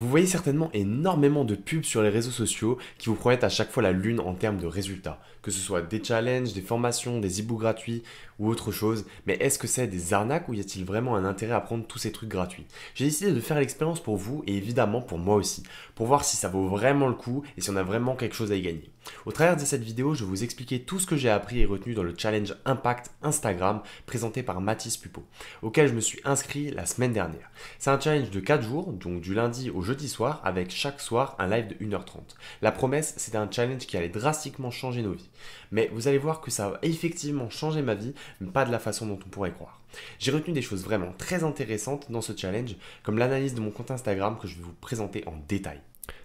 Vous voyez certainement énormément de pubs sur les réseaux sociaux qui vous promettent à chaque fois la lune en termes de résultats, que ce soit des challenges, des formations, des e-books gratuits ou autre chose, mais est-ce que c'est des arnaques ou y a-t-il vraiment un intérêt à prendre tous ces trucs gratuits? J'ai décidé de faire l'expérience pour vous et évidemment pour moi aussi, pour voir si ça vaut vraiment le coup et si on a vraiment quelque chose à y gagner. Au travers de cette vidéo, je vais vous expliquer tout ce que j'ai appris et retenu dans le challenge Impact Instagram présenté par Mathis Pupo, auquel je me suis inscrit la semaine dernière. C'est un challenge de 4 jours, donc du lundi au jeudi soir, avec chaque soir un live de 1h30. La promesse, c'était un challenge qui allait drastiquement changer nos vies. Mais vous allez voir que ça va effectivement changer ma vie, mais pas de la façon dont on pourrait croire. J'ai retenu des choses vraiment très intéressantes dans ce challenge, comme l'analyse de mon compte Instagram que je vais vous présenter en détail.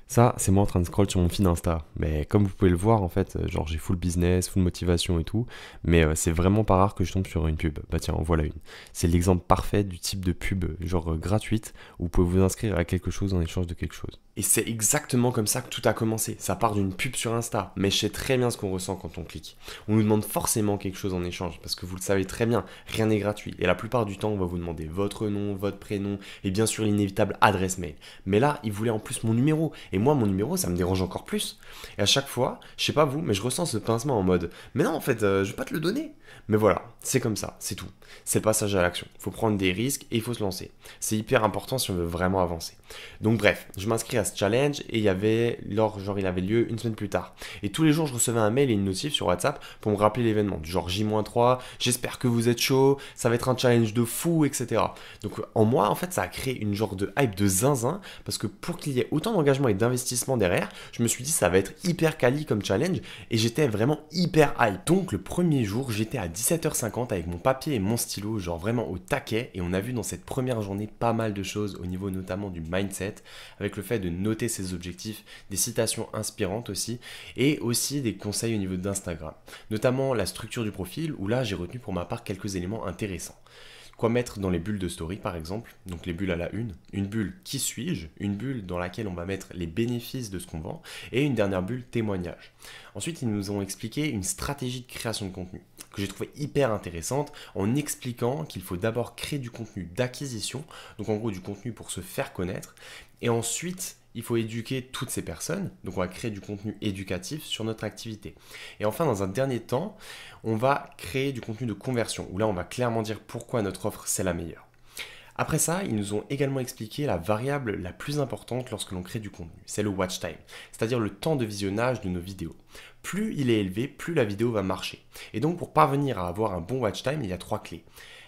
Ça, c'est moi en train de scroll sur mon feed Insta. Mais comme vous pouvez le voir, en fait, genre j'ai full business, full motivation et tout. Mais c'est vraiment pas rare que je tombe sur une pub. Bah tiens, en voilà une. C'est l'exemple parfait du type de pub, genre gratuite, où vous pouvez vous inscrire à quelque chose en échange de quelque chose. Et c'est exactement comme ça que tout a commencé. Ça part d'une pub sur Insta. Mais je sais très bien ce qu'on ressent quand on clique. On nous demande forcément quelque chose en échange. Parce que vous le savez très bien, rien n'est gratuit. Et la plupart du temps, on va vous demander votre nom, votre prénom et bien sûr l'inévitable adresse mail. Mais là, ils voulaient en plus mon numéro. Et moi, mon numéro, ça me dérange encore plus. Et à chaque fois, je sais pas vous, mais je ressens ce pincement en mode mais non, en fait, je vais pas te le donner. Mais voilà, c'est comme ça, c'est tout. C'est le passage à l'action. Il faut prendre des risques et il faut se lancer. C'est hyper important si on veut vraiment avancer. Donc bref, je m'inscris à ce challenge et il y avait, il avait lieu une semaine plus tard. Et tous les jours, je recevais un mail et une notif sur WhatsApp pour me rappeler l'événement. Du genre J-3, j'espère que vous êtes chaud, ça va être un challenge de fou, etc. Donc en moi, en fait, ça a créé une genre de hype de zinzin parce que pour qu'il y ait autant d'engagement et d'investissement derrière, je me suis dit ça va être hyper quali comme challenge et j'étais vraiment hyper hype. Donc le premier jour, j'étais à 17h50 avec mon papier et mon stylo, genre vraiment au taquet, et on a vu dans cette première journée pas mal de choses au niveau notamment du mindset, avec le fait de noter ses objectifs, des citations inspirantes aussi, et aussi des conseils au niveau d'Instagram, notamment la structure du profil, où là j'ai retenu pour ma part quelques éléments intéressants. Quoi mettre dans les bulles de story par exemple, donc les bulles à la une bulle qui suis-je, une bulle dans laquelle on va mettre les bénéfices de ce qu'on vend, et une dernière bulle témoignage. Ensuite, ils nous ont expliqué une stratégie de création de contenu que j'ai trouvé hyper intéressante en expliquant qu'il faut d'abord créer du contenu d'acquisition, donc en gros du contenu pour se faire connaître, et ensuite il faut éduquer toutes ces personnes, donc on va créer du contenu éducatif sur notre activité. Et enfin, dans un dernier temps, on va créer du contenu de conversion, où là on va clairement dire pourquoi notre offre c'est la meilleure. Après ça, ils nous ont également expliqué la variable la plus importante lorsque l'on crée du contenu, c'est le watch time, c'est-à-dire le temps de visionnage de nos vidéos. Plus il est élevé, plus la vidéo va marcher. Et donc pour parvenir à avoir un bon watch time, il y a 3 clés.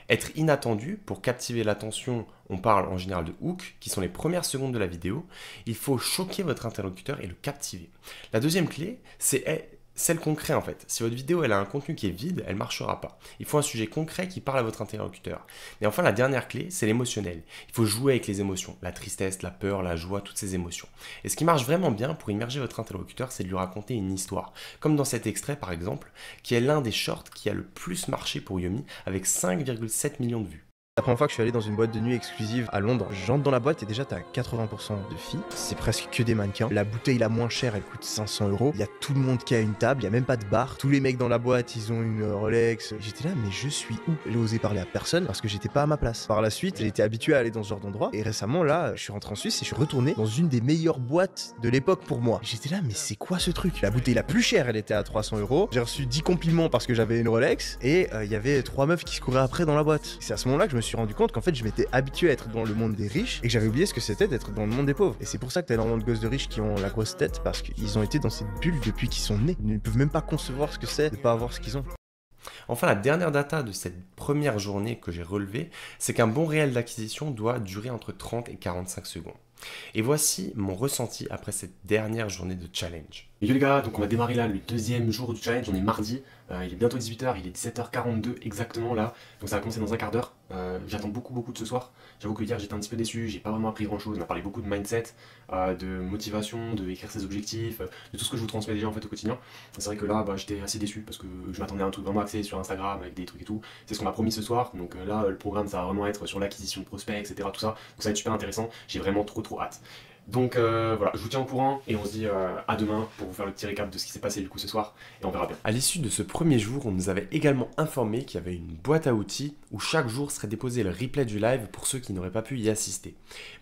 Être inattendu, pour captiver l'attention, on parle en général de hook, qui sont les premières secondes de la vidéo. Il faut choquer votre interlocuteur et le captiver. La deuxième clé, c'est celle qu'on crée en fait. Si votre vidéo elle a un contenu qui est vide, elle ne marchera pas. Il faut un sujet concret qui parle à votre interlocuteur. Et enfin, la dernière clé, c'est l'émotionnel. Il faut jouer avec les émotions, la tristesse, la peur, la joie, toutes ces émotions. Et ce qui marche vraiment bien pour immerger votre interlocuteur, c'est de lui raconter une histoire. Comme dans cet extrait par exemple, qui est l'un des shorts qui a le plus marché pour Yomi, avec 5,7 millions de vues. La première fois que je suis allé dans une boîte de nuit exclusive à Londres, j'entre dans la boîte et déjà t'as 80% de filles, c'est presque que des mannequins. La bouteille la moins chère elle coûte 500 €, il y a tout le monde qui a une table, il y a même pas de bar. Tous les mecs dans la boîte ils ont une Rolex. J'étais là mais je suis où? J'ai osé parler à personne parce que j'étais pas à ma place. Par la suite j'ai été habitué à aller dans ce genre d'endroit et récemment là je suis rentré en Suisse et je suis retourné dans une des meilleures boîtes de l'époque pour moi. J'étais là mais c'est quoi ce truc? La bouteille la plus chère elle était à 300 €. J'ai reçu 10 compliments parce que j'avais une Rolex et il y avait 3 meufs qui se couraient après dans la boîte. C'est à ce moment là que je me suis rendu compte qu'en fait je m'étais habitué à être dans le monde des riches et que j'avais oublié ce que c'était d'être dans le monde des pauvres. Et c'est pour ça que t'as énormément de gosses de riches qui ont la grosse tête parce qu'ils ont été dans cette bulle depuis qu'ils sont nés. Ils ne peuvent même pas concevoir ce que c'est de pas avoir ce qu'ils ont. Enfin, la dernière data de cette première journée que j'ai relevée, c'est qu'un bon réel d'acquisition doit durer entre 30 et 45 secondes. Et voici mon ressenti après cette dernière journée de challenge. Yo les gars, donc on va démarrer là le deuxième jour du challenge, on est mardi, il est bientôt 18h, il est 17h42 exactement là, donc ça va commencer dans un quart d'heure. J'attends beaucoup de ce soir. J'avoue que hier j'étais un petit peu déçu, j'ai pas vraiment appris grand chose, on a parlé beaucoup de mindset, de motivation, de écrire ses objectifs, de tout ce que je vous transmets déjà en fait au quotidien. C'est vrai que là j'étais assez déçu parce que je m'attendais à un truc vraiment axé sur Instagram avec des trucs et tout, c'est ce qu'on m'a promis ce soir, donc là le programme ça va vraiment être sur l'acquisition de prospects, etc. tout ça, donc ça va être super intéressant, j'ai vraiment trop hâte. Donc voilà, je vous tiens au courant et on se dit à demain pour vous faire le petit récap de ce qui s'est passé du coup ce soir et on verra bien. À l'issue de ce premier jour, on nous avait également informé qu'il y avait une boîte à outils où chaque jour serait déposé le replay du live pour ceux qui n'auraient pas pu y assister.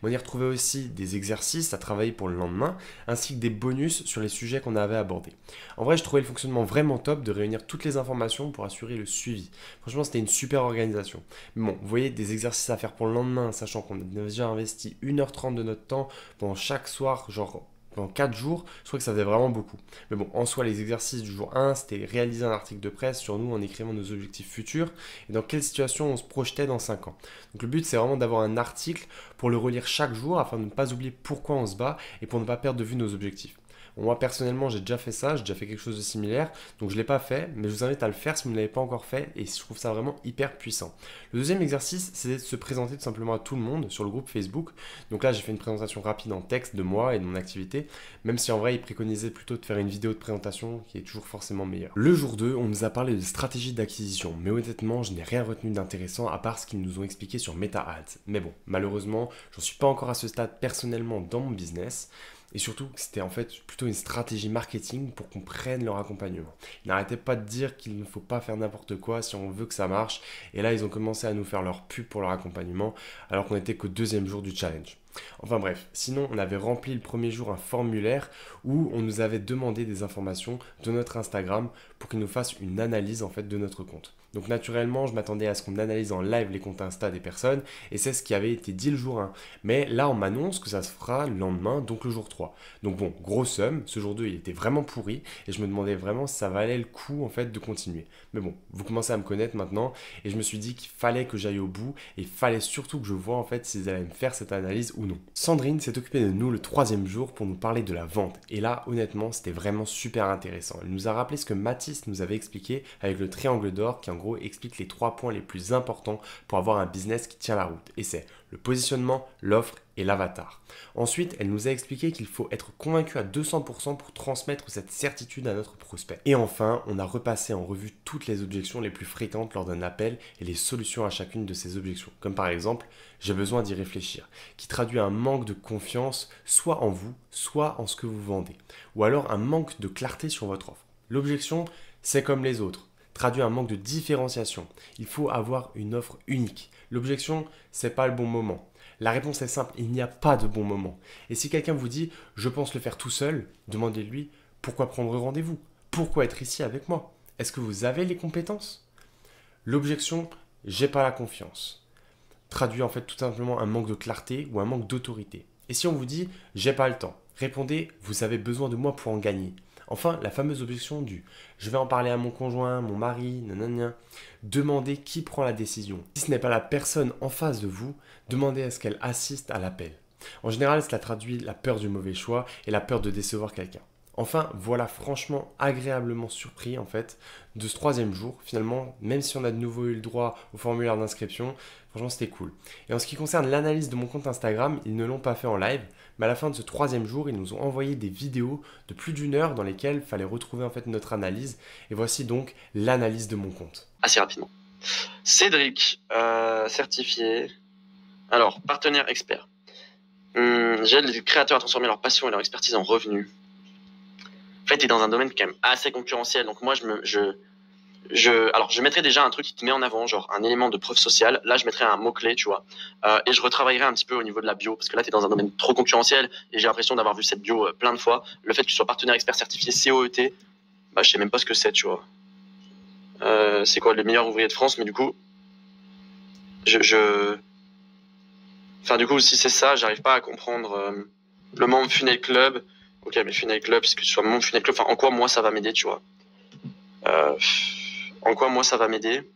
On y retrouvait aussi des exercices à travailler pour le lendemain, ainsi que des bonus sur les sujets qu'on avait abordés. En vrai, je trouvais le fonctionnement vraiment top de réunir toutes les informations pour assurer le suivi. Franchement, c'était une super organisation. Mais bon, vous voyez, des exercices à faire pour le lendemain, sachant qu'on a déjà investi 1h30 de notre temps pendant chaque soir, genre pendant 4 jours, je trouvais que ça faisait vraiment beaucoup. Mais bon, en soi, les exercices du jour 1, c'était réaliser un article de presse sur nous en écrivant nos objectifs futurs et dans quelle situation on se projetait dans 5 ans. Donc le but, c'est vraiment d'avoir un article pour le relire chaque jour afin de ne pas oublier pourquoi on se bat et pour ne pas perdre de vue nos objectifs. Bon, moi personnellement j'ai déjà fait ça, j'ai déjà fait quelque chose de similaire, donc je ne l'ai pas fait, mais je vous invite à le faire si vous ne l'avez pas encore fait et je trouve ça vraiment hyper puissant. Le deuxième exercice, c'est de se présenter tout simplement à tout le monde sur le groupe Facebook. Donc là j'ai fait une présentation rapide en texte de moi et de mon activité, même si en vrai il préconisait plutôt de faire une vidéo de présentation qui est toujours forcément meilleure. Le jour 2, on nous a parlé de stratégie d'acquisition, mais honnêtement je n'ai rien retenu d'intéressant à part ce qu'ils nous ont expliqué sur Meta Ads. Mais bon, malheureusement, j'en suis pas encore à ce stade personnellement dans mon business. Et surtout, c'était en fait plutôt une stratégie marketing pour qu'on prenne leur accompagnement. Ils n'arrêtaient pas de dire qu'il ne faut pas faire n'importe quoi si on veut que ça marche. Et là, ils ont commencé à nous faire leur pub pour leur accompagnement, alors qu'on n'était qu'au deuxième jour du challenge. Enfin bref, sinon on avait rempli le premier jour un formulaire où on nous avait demandé des informations de notre Instagram pour qu'ils nous fassent une analyse en fait de notre compte. Donc naturellement, je m'attendais à ce qu'on analyse en live les comptes Insta des personnes et c'est ce qui avait été dit le jour 1. Mais là, on m'annonce que ça se fera le lendemain, donc le jour 3. Donc bon, gros somme, ce jour 2, il était vraiment pourri et je me demandais vraiment si ça valait le coup en fait de continuer. Mais bon, vous commencez à me connaître maintenant et je me suis dit qu'il fallait que j'aille au bout et il fallait surtout que je vois en fait s'ils allaient me faire cette analyse ou non. Sandrine s'est occupée de nous le troisième jour pour nous parler de la vente et là, honnêtement, c'était vraiment super intéressant. Elle nous a rappelé ce que Mathis nous avait expliqué avec le triangle d'or qui en gros explique les 3 points les plus importants pour avoir un business qui tient la route. Et c'est le positionnement, l'offre et l'avatar. Ensuite, elle nous a expliqué qu'il faut être convaincu à 200% pour transmettre cette certitude à notre prospect. Et enfin, on a repassé en revue toutes les objections les plus fréquentes lors d'un appel et les solutions à chacune de ces objections. Comme par exemple, j'ai besoin d'y réfléchir, qui traduit un manque de confiance soit en vous, soit en ce que vous vendez. Ou alors un manque de clarté sur votre offre. L'objection, c'est comme les autres, traduit un manque de différenciation. Il faut avoir une offre unique. L'objection, c'est pas le bon moment. La réponse est simple, il n'y a pas de bon moment. Et si quelqu'un vous dit « je pense le faire tout seul », demandez-lui « pourquoi prendre rendez-vous ? Pourquoi être ici avec moi ? Est-ce que vous avez les compétences ?» L'objection « j'ai pas la confiance » traduit en fait tout simplement un manque de clarté ou un manque d'autorité. Et si on vous dit « j'ai pas le temps », répondez « vous avez besoin de moi pour en gagner ». Enfin, la fameuse objection du « je vais en parler à mon conjoint, mon mari, nanana ». Demandez qui prend la décision. Si ce n'est pas la personne en face de vous, demandez à ce qu'elle assiste à l'appel. En général, cela traduit la peur du mauvais choix et la peur de décevoir quelqu'un. Enfin, voilà franchement agréablement surpris en fait de ce troisième jour. Finalement, même si on a de nouveau eu le droit au formulaire d'inscription, franchement c'était cool. Et en ce qui concerne l'analyse de mon compte Instagram, ils ne l'ont pas fait en live, mais à la fin de ce troisième jour, ils nous ont envoyé des vidéos de plus d'1 heure dans lesquelles il fallait retrouver en fait notre analyse. Et voici donc l'analyse de mon compte. Assez rapidement. Cédric, certifié. Alors, partenaire expert. J'aide les créateurs à transformer leur passion et leur expertise en revenus. En fait, tu es dans un domaine quand même assez concurrentiel. Donc moi, je mettrais déjà un truc qui te met en avant, genre un élément de preuve sociale. Là, je mettrais un mot-clé, tu vois. Et je retravaillerais un petit peu au niveau de la bio, parce que là, tu es dans un domaine trop concurrentiel et j'ai l'impression d'avoir vu cette bio plein de fois. Le fait que tu sois partenaire expert certifié COET, bah, je sais même pas ce que c'est, tu vois. C'est quoi, le meilleur ouvrier de France, mais du coup, enfin, du coup, si c'est ça, j'arrive pas à comprendre le membre Funnel Club. Ok, mais Funnel Club, c'est que tu sois membre Funnel Club, enfin, en quoi moi ça va m'aider, tu vois. En quoi moi ça va m'aider.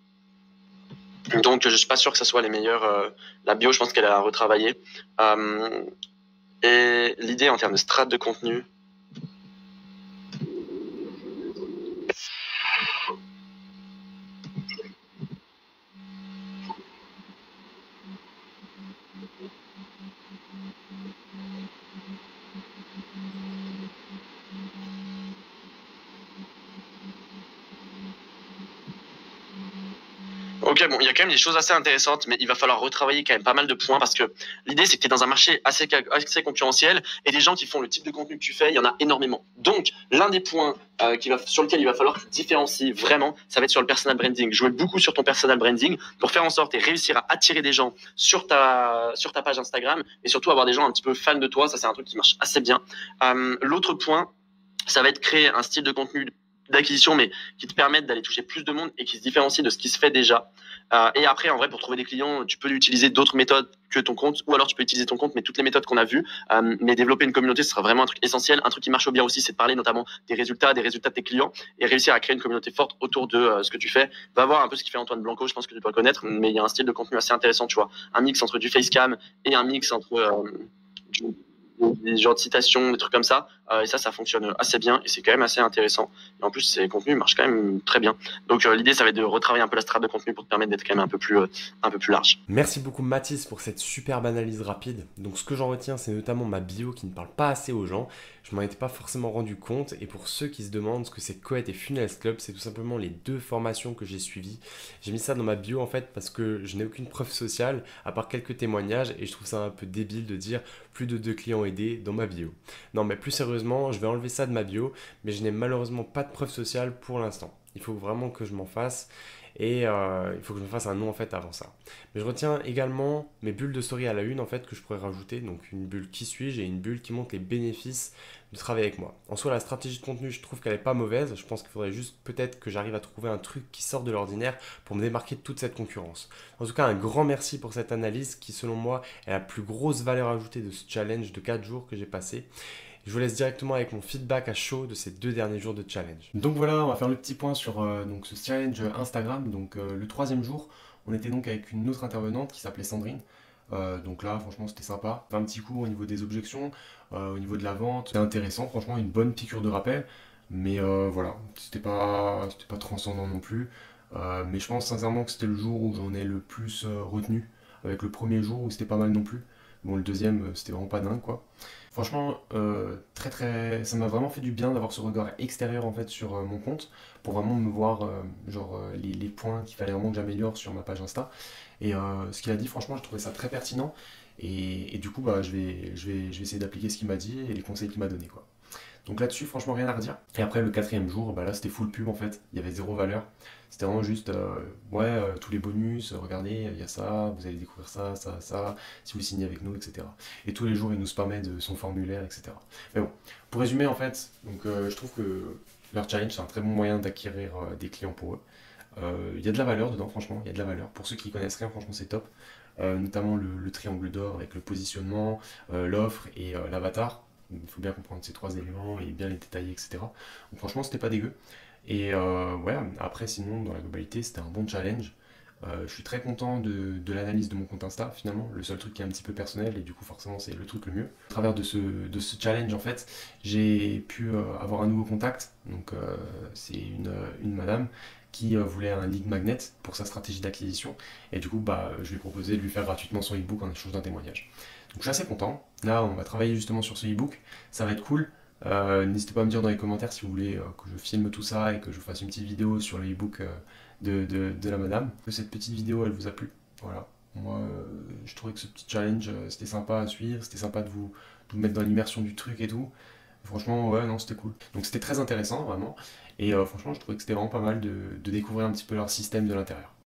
Donc, je suis pas sûr que ça soit les meilleurs. La bio, je pense qu'elle a retravaillé. Et l'idée en termes de strat de contenu. Ok, Ok, bon, il y a quand même des choses assez intéressantes, mais il va falloir retravailler quand même pas mal de points parce que l'idée, c'est que tu es dans un marché assez concurrentiel et des gens qui font le type de contenu que tu fais, il y en a énormément. Donc, l'un des points sur lequel il va falloir que tu te différencies vraiment, ça va être sur le personal branding. Jouer beaucoup sur ton personal branding pour faire en sorte et réussir à attirer des gens sur ta page Instagram et surtout avoir des gens un petit peu fans de toi. Ça, c'est un truc qui marche assez bien. L'autre point, ça va être créer un style de contenu d'acquisition, mais qui te permettent d'aller toucher plus de monde et qui se différencie de ce qui se fait déjà. Et après, en vrai, pour trouver des clients, tu peux utiliser d'autres méthodes que ton compte, ou alors tu peux utiliser ton compte, mais toutes les méthodes qu'on a vues. Mais développer une communauté, ce sera vraiment un truc essentiel. Un truc qui marche bien aussi, c'est de parler notamment des résultats de tes clients et réussir à créer une communauté forte autour de ce que tu fais. Va voir un peu ce qu'il fait Antoine Blanco, je pense que tu dois le connaître, mais il y a un style de contenu assez intéressant, tu vois. Un mix entre du facecam et un mix entre des genres de citations, des trucs comme ça. Et ça fonctionne assez bien et c'est quand même assez intéressant. Et en plus, ces contenus marchent quand même très bien. Donc l'idée, ça va être de retravailler un peu la strate de contenu pour te permettre d'être quand même un peu plus large. Merci beaucoup Mathis pour cette superbe analyse rapide. Donc ce que j'en retiens, c'est notamment ma bio qui ne parle pas assez aux gens. Je m'en étais pas forcément rendu compte. Et pour ceux qui se demandent ce que c'est Coët et Funnels Club, c'est tout simplement les 2 formations que j'ai suivies. J'ai mis ça dans ma bio en fait parce que je n'ai aucune preuve sociale à part quelques témoignages et je trouve ça un peu débile de dire plus de 2 clients aidés dans ma bio. Non mais plus sérieusement, je vais enlever ça de ma bio, mais je n'ai malheureusement pas de preuve sociale pour l'instant. Il faut vraiment que je m'en fasse. Et il faut que je me fasse un nom en fait avant ça. Mais je retiens également mes bulles de story à la une en fait que je pourrais rajouter. Donc une bulle qui suis-je et une bulle qui montre les bénéfices de travailler avec moi. En soi la stratégie de contenu je trouve qu'elle n'est pas mauvaise. Je pense qu'il faudrait juste peut-être que j'arrive à trouver un truc qui sort de l'ordinaire pour me démarquer de toute cette concurrence. En tout cas un grand merci pour cette analyse qui selon moi est la plus grosse valeur ajoutée de ce challenge de 4 jours que j'ai passé. Je vous laisse directement avec mon feedback à chaud de ces 2 derniers jours de challenge. Donc voilà, on va faire le petit point sur donc ce challenge Instagram. Donc le 3e jour, on était donc avec une autre intervenante qui s'appelait Sandrine. Donc là, franchement, c'était sympa. Un petit coup au niveau des objections, au niveau de la vente. C'était intéressant, franchement, une bonne piqûre de rappel. Mais voilà, c'était pas transcendant non plus. Mais je pense sincèrement que c'était le jour où j'en ai le plus retenu. Avec le premier jour où c'était pas mal non plus. Bon, le deuxième, c'était vraiment pas dingue, quoi. Franchement, ça m'a vraiment fait du bien d'avoir ce regard extérieur en fait sur mon compte pour vraiment me voir les points qu'il fallait vraiment que j'améliore sur ma page Insta. Et ce qu'il a dit, franchement, je trouvais ça très pertinent. Et du coup, bah, je vais essayer d'appliquer ce qu'il m'a dit et les conseils qu'il m'a donné, quoi. Donc là-dessus, franchement, rien à redire. Et après, le 4e jour, bah là, c'était full pub en fait. Il y avait 0 valeur. C'était vraiment juste, tous les bonus, regardez, il y a ça, vous allez découvrir ça, ça, ça, si vous signez avec nous, etc. Et tous les jours, il nous spamait de son formulaire, etc. Mais bon, pour résumer, en fait, donc, je trouve que leur challenge, c'est un très bon moyen d'acquérir des clients pour eux. Il y a de la valeur dedans, franchement, il y a de la valeur. Pour ceux qui connaissent rien, franchement, c'est top. Notamment le triangle d'or avec le positionnement, l'offre et l'avatar. Il faut bien comprendre ces 3 éléments et bien les détailler, etc. Donc franchement, c'était pas dégueu. Et après, sinon, dans la globalité, c'était un bon challenge. Je suis très content de l'analyse de mon compte Insta, finalement. Le seul truc qui est un petit peu personnel, et du coup, forcément, c'est le truc le mieux. À travers de ce challenge, en fait, j'ai pu avoir un nouveau contact. Donc, c'est une madame qui voulait un lead magnet pour sa stratégie d'acquisition. Et du coup, bah, je lui ai proposé de lui faire gratuitement son e-book en échange d'un témoignage. Donc, je suis assez content. Là, on va travailler justement sur ce e-book. Ça va être cool. N'hésitez pas à me dire dans les commentaires si vous voulez que je filme tout ça et que je fasse une petite vidéo sur le e-book de la madame. Que cette petite vidéo elle vous a plu. Voilà. Moi je trouvais que ce petit challenge c'était sympa à suivre, c'était sympa de vous mettre dans l'immersion du truc et tout. Franchement ouais non c'était cool. Donc c'était très intéressant vraiment et franchement je trouvais que c'était vraiment pas mal de découvrir un petit peu leur système de l'intérieur.